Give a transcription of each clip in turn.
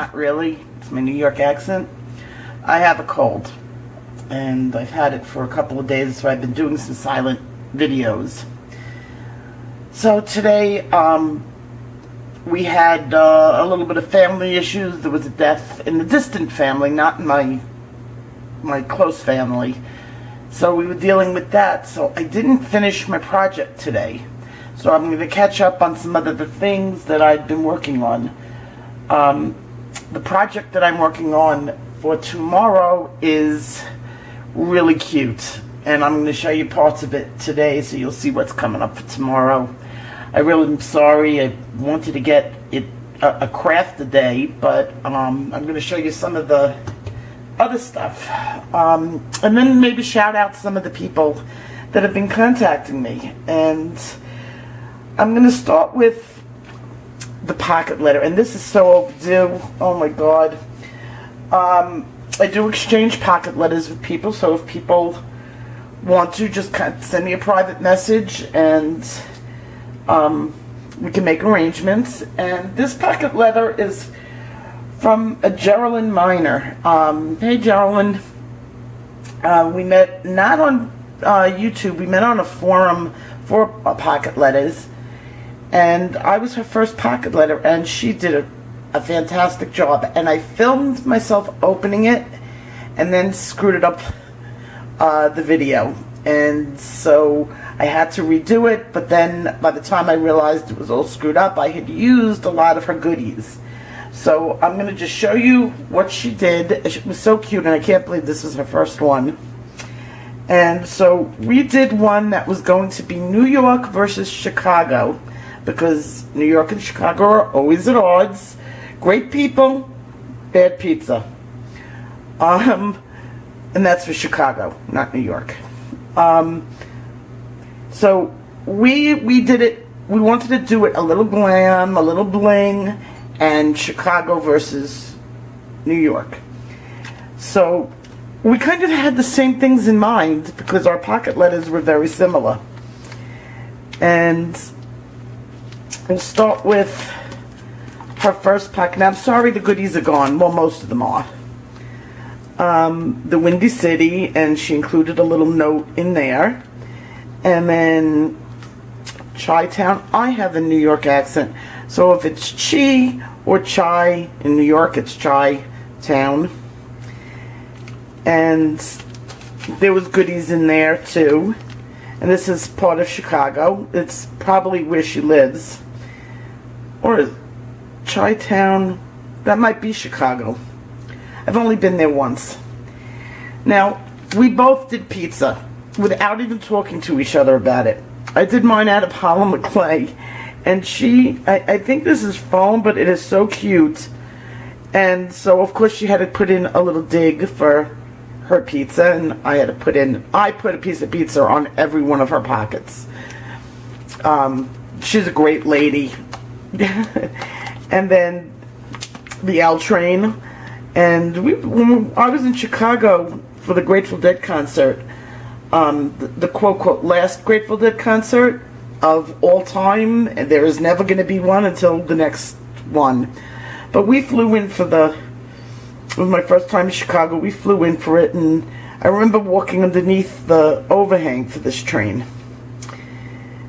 not really. It's my New York accent. I have a cold, and I've had it for a couple of days, so I've been doing some silent videos. So today, we had a little bit of family issues. There was a death in the distant family, not in my close family. So we were dealing with that. So I didn't finish my project today. So I'm going to catch up on some other things that I've been working on. The project that I'm working on for tomorrow is really cute. And I'm going to show you parts of it today so you'll see what's coming up for tomorrow. I really am sorry. I wanted to get it a craft today, but I'm going to show you some of the other stuff. And then maybe shout out some of the people that have been contacting me. And I'm going to start with the pocket letter. And this is so overdue. Oh my God. I do exchange pocket letters with people, so if people want to, just send me a private message and we can make arrangements. And this pocket letter is from a Geraldine Miner. Hey Geraldine, we met not on YouTube, we met on a forum for pocket letters, and I was her first pocket letter, and she did a fantastic job. And I filmed myself opening it and then screwed it up, the video, and so I had to redo it. But then by the time I realized it was all screwed up, I had used a lot of her goodies. So I'm going to just show you what she did. It was so cute, and I can't believe this is her first one. And so we did one that was going to be New York versus Chicago, because New York and Chicago are always at odds. Great people, bad pizza. And that's for Chicago, not New York. So we did it, we wanted to do it a little glam, a little bling, and Chicago versus New York. So we kind of had the same things in mind because our pocket letters were very similar. And we'll start with her first pocket. Now I'm sorry the goodies are gone. Well, most of them are. The Windy City, and she included a little note in there. And then Chi-Town. I have a New York accent, so if it's Chi or Chai in New York, it's Chi-Town. And there was goodies in there too. And this is part of Chicago. It's probably where she lives. Or Chi-Town, that might be Chicago. I've only been there once. Now, we both did pizza without even talking to each other about it. I did mine out of polymer clay, and I think this is foam, but it is so cute. And so, of course, she had to put in a little dig for her pizza, and I put a piece of pizza on every one of her pockets. She's a great lady. And then the L Train. And when I was in Chicago for the Grateful Dead concert, the quote last Grateful Dead concert of all time, and there is never going to be one until the next one. But we flew in for it was my first time in Chicago. We flew in for it, and I remember walking underneath the overhang for this train.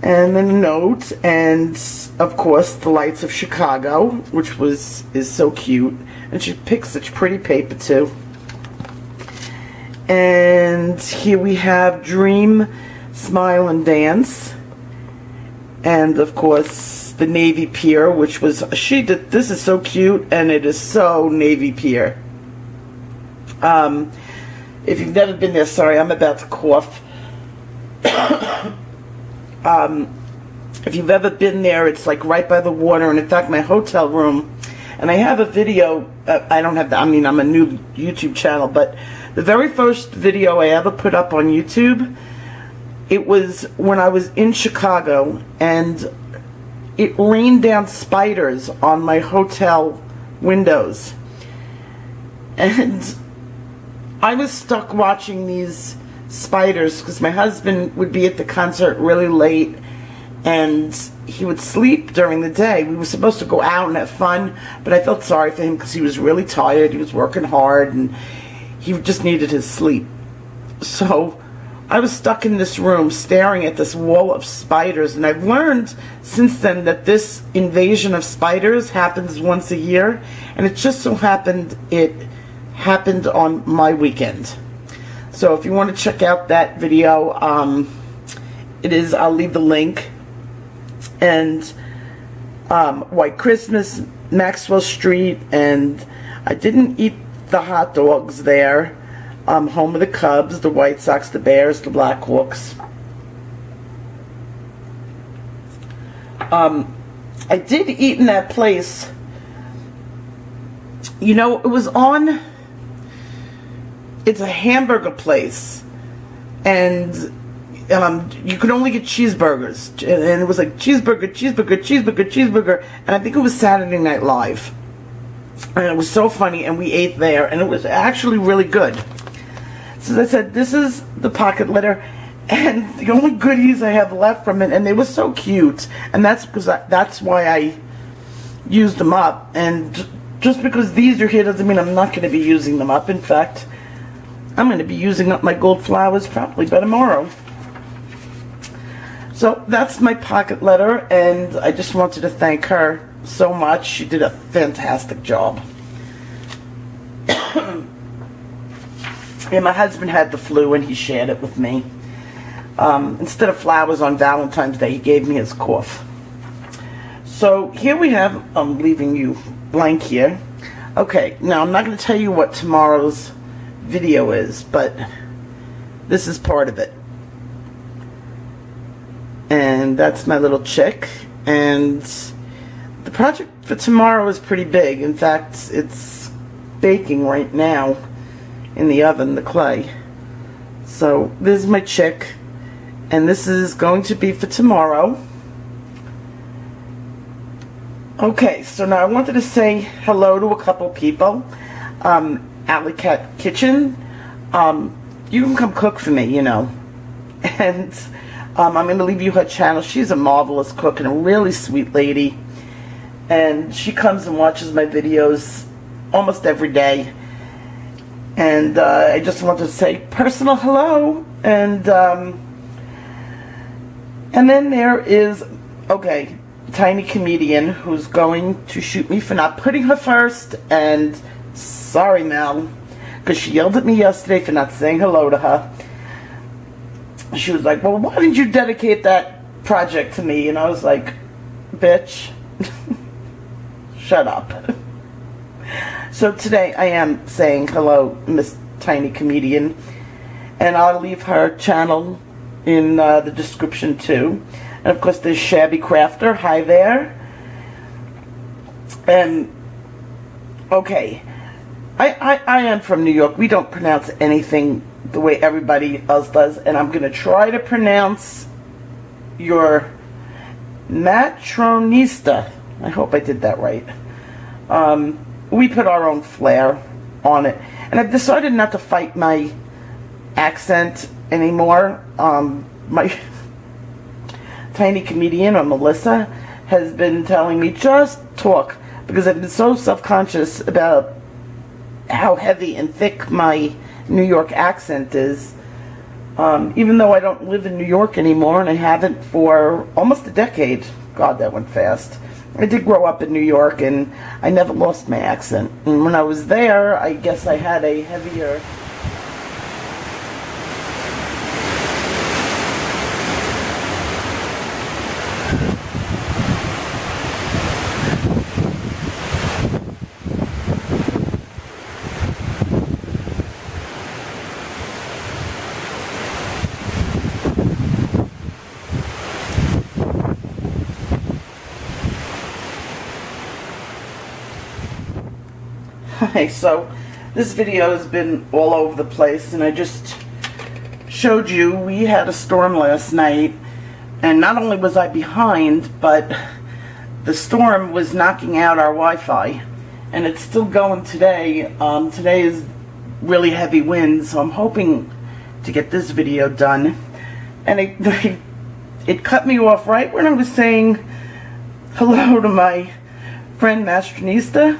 And then a note, and of course the lights of Chicago, which is so cute. And she picked such pretty paper too. And here we have Dream, Smile, and Dance. And of course the Navy Pier, which was, this is so cute, and it is so Navy Pier. If you've never been there, sorry, I'm about to cough. If you've ever been there, it's like right by the water, and in fact my hotel room, and I have a video, I'm a new YouTube channel, but the very first video I ever put up on YouTube, it was when I was in Chicago, and it rained down spiders on my hotel windows. And I was stuck watching these spiders because my husband would be at the concert really late, and he would sleep during the day. We were supposed to go out and have fun, but I felt sorry for him because he was really tired. He was working hard, and he just needed his sleep. So I was stuck in this room staring at this wall of spiders, and I've learned since then that this invasion of spiders happens once a year, and it just so happened it happened on my weekend. So if you want to check out that video, I'll leave the link. And White Christmas, Maxwell Street, and I didn't eat the hot dogs there. Home of the Cubs, the White Sox, the Bears, the Blackhawks. I did eat in that place. You know, it's a hamburger place, and you could only get cheeseburgers, and it was like cheeseburger, and I think it was Saturday Night Live, and it was so funny, and we ate there, and it was actually really good. So as I said, this is the pocket letter, and the only goodies I have left from it, and they were so cute, and that's because that's why I used them up. And just because these are here doesn't mean I'm not going to be using them up. In fact, I'm going to be using up my gold flowers probably by tomorrow. So that's my pocket letter, and I just wanted to thank her so much. She did a fantastic job. Yeah, my husband had the flu, and he shared it with me. Instead of flowers on Valentine's Day, he gave me his cough. So here we have, I'm leaving you blank here. Okay, now I'm not going to tell you what tomorrow's video is, but this is part of it. And that's my little chick. And the project for tomorrow is pretty big. In fact, it's baking right now in the oven, the clay. So this is my chick, and this is going to be for tomorrow. Okay, so now I wanted to say hello to a couple people. Alley Cat Kitchen, you can come cook for me, you know. And I'm going to leave you her channel. She's a marvelous cook and a really sweet lady, and she comes and watches my videos almost every day. And I just want to say personal hello. And then there is, okay, Tiny Comedian, who's going to shoot me for not putting her first. And sorry, Mel, because she yelled at me yesterday for not saying hello to her. She was like, well, why didn't you dedicate that project to me? And I was like, bitch, shut up. So today I am saying hello, Miss Tiny Comedian, and I'll leave her channel in the description too. And of course there's Shabby Crafter, hi there. And okay, I am from New York. We don't pronounce anything the way everybody else does, and I'm going to try to pronounce your Matronista. I hope I did that right. We put our own flair on it, and I've decided not to fight my accent anymore. My Tiny Comedian, or Melissa, has been telling me just talk, because I've been so self-conscious about how heavy and thick my New York accent is. Even though I don't live in New York anymore, and I haven't for almost a decade. God, that went fast. I did grow up in New York, and I never lost my accent. And when I was there, I guess I had a heavier... Hi, so this video has been all over the place, and I just showed you we had a storm last night, and not only was I behind, but the storm was knocking out our Wi-Fi, and it's still going today. Today is really heavy winds, so I'm hoping to get this video done. And I it cut me off right when I was saying hello to my friend Mastronista,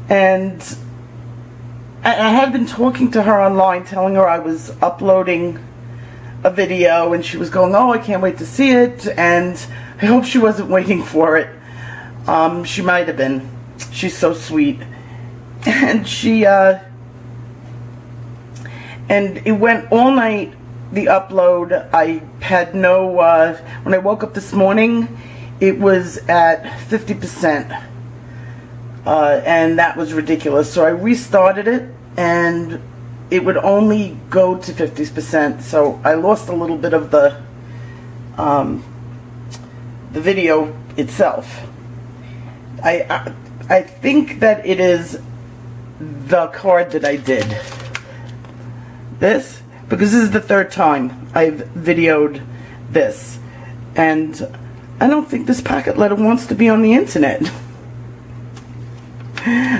and I had been talking to her online, telling her I was uploading a video, and she was going, oh, I can't wait to see it, and I hope she wasn't waiting for it. She might have been. She's so sweet. And and it went all night, the upload. I had no, when I woke up this morning, it was at 50%. And that was ridiculous. So I restarted it, and it would only go to 50%. So I lost a little bit of the video itself. I think that it is the card that I did. This, because this is the third time I've videoed this, and I don't think this packet letter wants to be on the internet.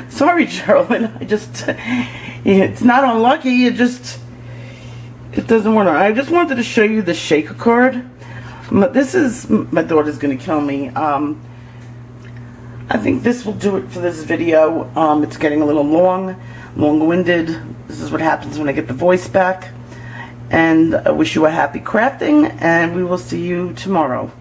Sorry, Geraldine. It's not unlucky. It doesn't want to. I just wanted to show you the shaker card. This is, my daughter's going to kill me. I think this will do it for this video. It's getting a little long-winded. This is what happens when I get the voice back. And I wish you a happy crafting, and we will see you tomorrow.